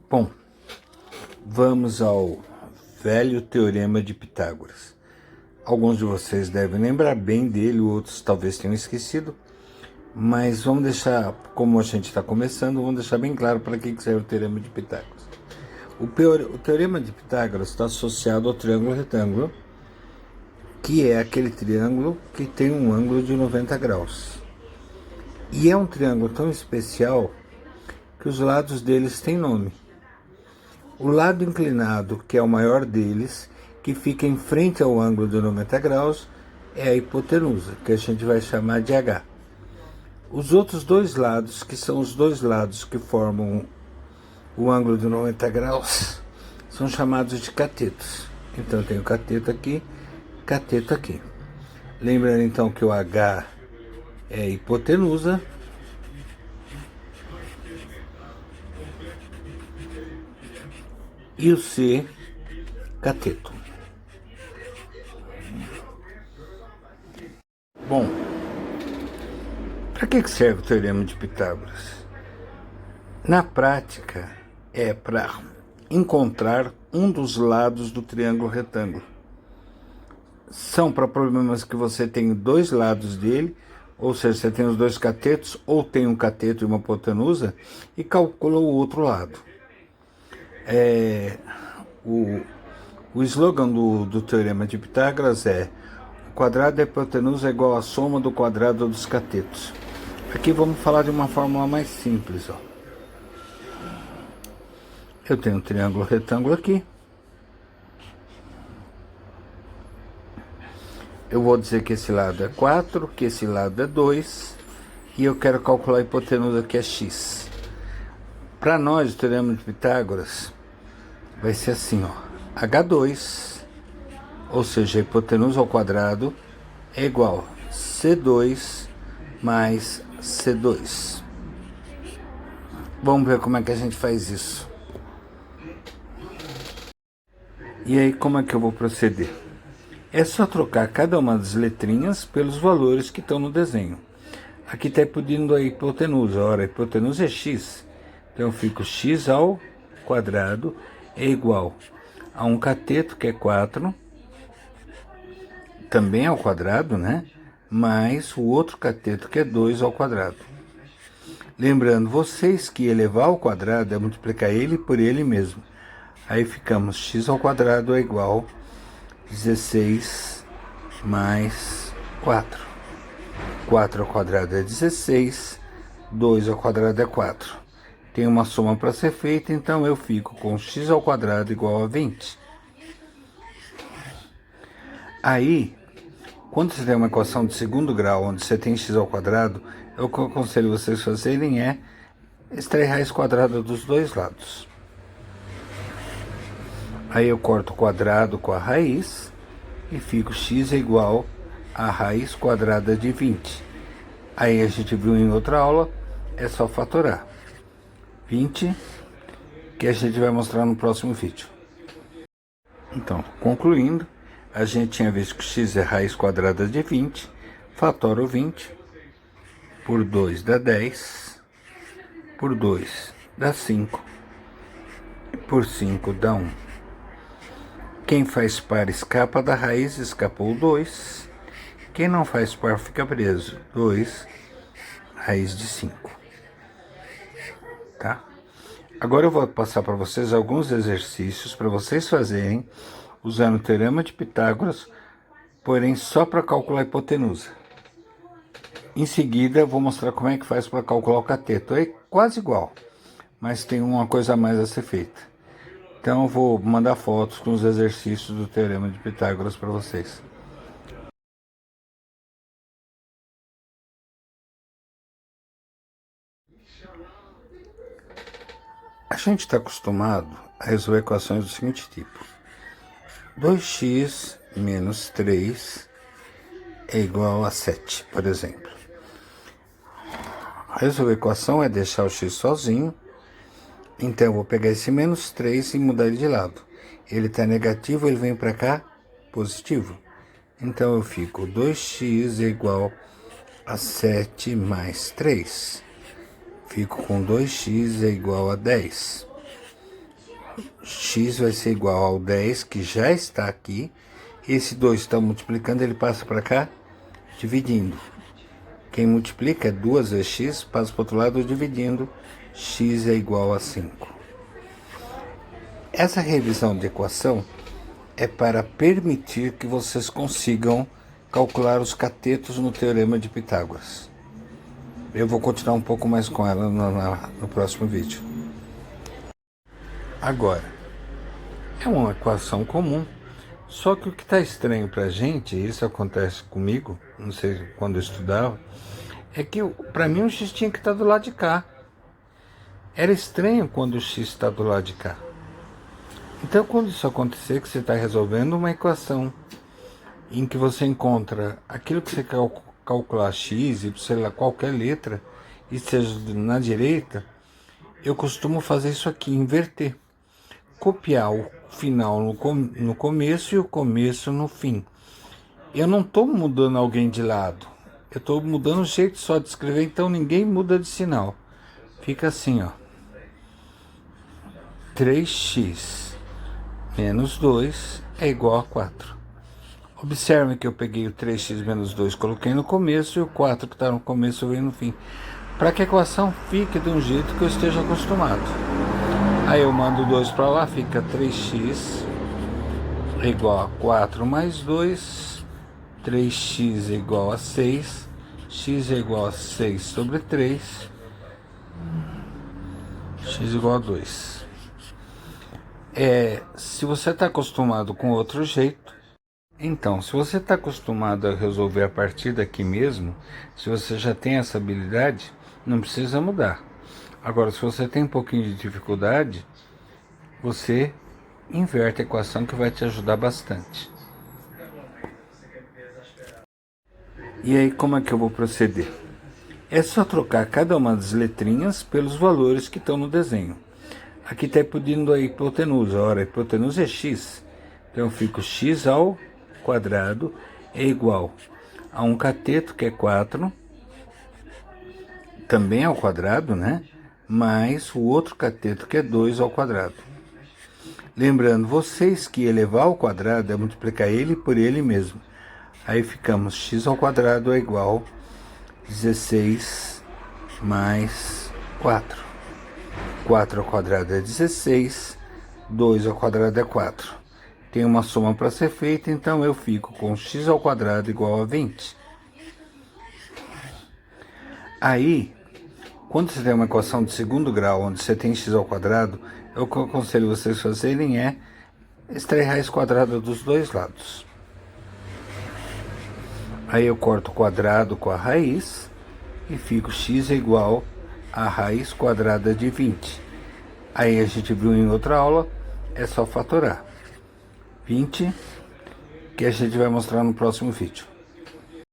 Bom, vamos ao velho Teorema de Pitágoras. Alguns de vocês devem lembrar bem dele, outros talvez tenham esquecido, mas vamos deixar, como a gente está começando, vamos deixar bem claro para que serve o Teorema de Pitágoras. O Teorema de Pitágoras está associado ao triângulo retângulo, que é aquele triângulo que tem um ângulo de 90 graus. E é um triângulo tão especial que os lados deles têm nome. O lado inclinado, que é o maior deles, que fica em frente ao ângulo de 90 graus, é a hipotenusa, que a gente vai chamar de H. Os outros dois lados, que são os dois lados que formam o ângulo de 90 graus, são chamados de catetos. Então tem o cateto aqui. Lembrando então que o H é hipotenusa, e o C, cateto. Bom, para que serve o Teorema de Pitágoras? Na prática, é para encontrar um dos lados do triângulo retângulo. São para problemas que você tem dois lados dele, ou seja, você tem os dois catetos, ou tem um cateto e uma hipotenusa, e calcula o outro lado. O slogan do Teorema de Pitágoras é: o quadrado da hipotenusa é igual à soma do quadrado dos catetos. Aqui vamos falar de uma fórmula mais simples. Eu tenho um triângulo retângulo aqui. Eu vou dizer que esse lado é 4, que esse lado é 2, e eu quero calcular a hipotenusa, que é x. Para nós, o Teorema de Pitágoras vai ser assim, H2, ou seja, a hipotenusa ao quadrado, é igual a C2 mais C2. Vamos ver como é que a gente faz isso. E aí, como é que eu vou proceder? É só trocar cada uma das letrinhas pelos valores que estão no desenho. Aqui está pedindo a hipotenusa. Ora, a hipotenusa é x. Então eu fico x ao quadrado é igual a um cateto, que é 4, também ao quadrado, né? Mais o outro cateto, que é 2 ao quadrado. Lembrando vocês que elevar ao quadrado é multiplicar ele por ele mesmo. Aí ficamos x ao quadrado é igual a 16 mais 4. 4 ao quadrado é 16, 2 ao quadrado é 4. Tem uma soma para ser feita, então eu fico com x ao quadrado igual a 20. Aí, quando você tem uma equação de segundo grau, onde você tem x ao quadrado, o que eu aconselho vocês fazerem é extrair raiz quadrada dos dois lados. Aí eu corto o quadrado com a raiz e fico x é igual a raiz quadrada de 20. Aí a gente viu em outra aula, é só fatorar. 20, que a gente vai mostrar no próximo vídeo. Então, concluindo, a gente tinha visto que x é raiz quadrada de 20, fatora o 20, por 2 dá 10, por 2 dá 5, e por 5 dá 1. Quem faz par escapa da raiz, escapou 2. Quem não faz par fica preso. 2 raiz de 5. Tá? Agora eu vou passar para vocês alguns exercícios para vocês fazerem usando o Teorema de Pitágoras, porém só para calcular a hipotenusa. Em seguida eu vou mostrar como é que faz para calcular o cateto. É quase igual, mas tem uma coisa a mais a ser feita. Então eu vou mandar fotos com os exercícios do Teorema de Pitágoras para vocês. A gente está acostumado a resolver equações do seguinte tipo: 2x menos 3 é igual a 7, por exemplo. Resolver a equação é deixar o x sozinho, então eu vou pegar esse menos 3 e mudar ele de lado. Ele está negativo, ele vem para cá, positivo. Então eu fico 2x é igual a 7 mais 3. Fico com 2x é igual a 10. x vai ser igual ao 10, que já está aqui. Esse 2 está multiplicando, ele passa para cá, dividindo. Quem multiplica é 2 vezes x, passa para o outro lado dividindo, x é igual a 5. Essa revisão de equação é para permitir que vocês consigam calcular os catetos no Teorema de Pitágoras. Eu vou continuar um pouco mais com ela no próximo vídeo. Agora, é uma equação comum, só que o que está estranho para a gente, isso acontece comigo, não sei quando eu estudava, é que para mim o x tinha que estar do lado de cá. Era estranho quando o x está do lado de cá. Então, quando isso acontecer, que você está resolvendo uma equação em que você encontra aquilo que você quer calcular x, y, sei lá, qualquer letra, e seja na direita, eu costumo fazer isso aqui, inverter. Copiar o final no começo e o começo no fim. Eu não estou mudando alguém de lado. Eu estou mudando o jeito só de escrever, então ninguém muda de sinal. Fica assim, ó. 3x menos 2 é igual a 4. Observe que eu peguei o 3x menos 2, coloquei no começo, e o 4 que está no começo veio no fim. Para que a equação fique de um jeito que eu esteja acostumado. Aí eu mando 2 para lá, fica 3x é igual a 4 mais 2, 3x é igual a 6, x é igual a 6 sobre 3, x igual a 2. Se você está acostumado com outro jeito, então, se você está acostumado a resolver a partir daqui mesmo, se você já tem essa habilidade, não precisa mudar. Agora, se você tem um pouquinho de dificuldade, você inverte a equação, que vai te ajudar bastante. E aí, como é que eu vou proceder? É só trocar cada uma das letrinhas pelos valores que estão no desenho. Aqui está pedindo a hipotenusa. Ora, a hipotenusa é x. Então eu fico x ao quadrado é igual a um cateto, que é 4, também ao quadrado, né? Mais o outro cateto, que é 2 ao quadrado. Lembrando vocês que elevar ao quadrado é multiplicar ele por ele mesmo. Aí ficamos x ao quadrado é igual a 16 mais 4. 4 ao quadrado é 16, 2 ao quadrado é 4. Tem uma soma para ser feita, então eu fico com x ao quadrado igual a 20. Aí, quando você tem uma equação de segundo grau, onde você tem x ao quadrado, o que eu aconselho vocês fazerem é extrair raiz quadrada dos dois lados. Aí eu corto o quadrado com a raiz e fico x é igual a raiz quadrada de 20. Aí a gente viu em outra aula, é só fatorar. 20, que a gente vai mostrar no próximo vídeo.